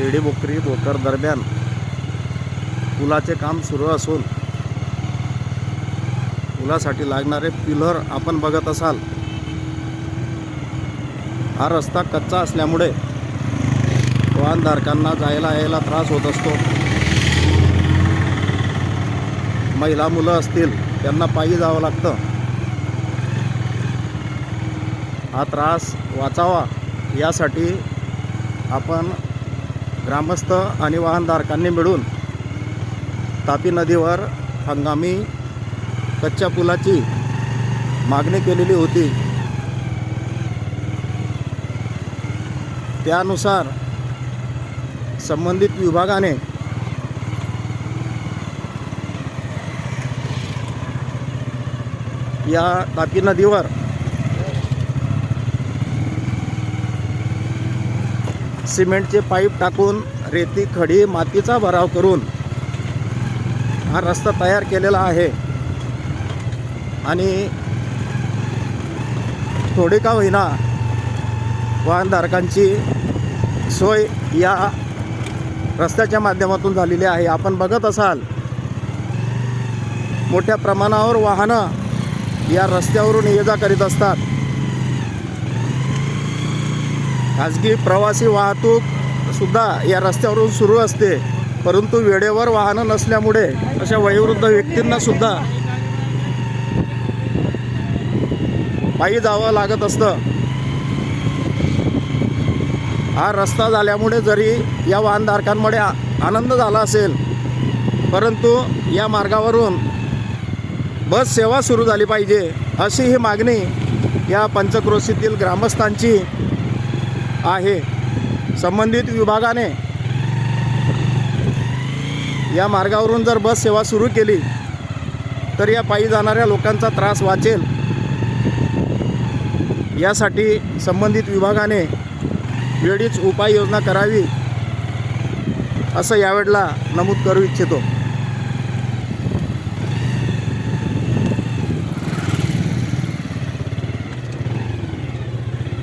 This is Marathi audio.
रेडी बोकरी भोकर दरम्यान पुलाचे काम सुरू असून पुलासाठी लागणारे पिलर आपण बघत असाल। हा रस्ता कच्चा असल्यामुळे वाहनधारकांना जायला यायला त्रास होत असतो। महिला मुलं असतील त्यांना पायी जावं लागतं। हा त्रास वाचावा यासाठी आपण ग्रामस्थ आणि वाहनधारकांनी मिळून तापी नदीवर हंगामी कच्च्या पुलाची मागणी केलेली होती। त्यानुसार संबंधित विभागाने या तापी नदीवर सिमेंटचे पाईप टाकून रेती खडी मातीचा भराव करून हा रस्ता तयार केलेला आहे आणि थोडी का होईना वाहनधारकांची सोय या रस्त्याच्या माध्यमातून झालेली आहे। आपण बघत असाल मोठ्या प्रमाणावर वाहनं या रस्त्यावरून ये जा करीत असतात। खाजगी प्रवासी वाहतूक सुद्धा या रस्त्यावरून सुरू असते, परंतु वेळेवर वाहनं नसल्यामुळे अशा वयोवृद्ध व्यक्तींना सुद्धा पायी जावं लागत असतं। हा रस्ता झाल्यामुळे जरी या वाहनधारकांमध्ये आनंद झाला असेल, परंतु या मार्गावरून बस सेवा सुरू झाली पाहिजे अशी ही मागणी या पंचक्रोशीतील ग्रामस्थांची आहे। संबंधित विभागाने या मार्गावरून जर बस सेवा सुरू केली तर या पायी जाणाऱ्या लोकांचा त्रास वाचेल। यासाठी संबंधित विभागाने वेळीच उपाययोजना करावी असं यावेळेला नमूद करू इच्छितो।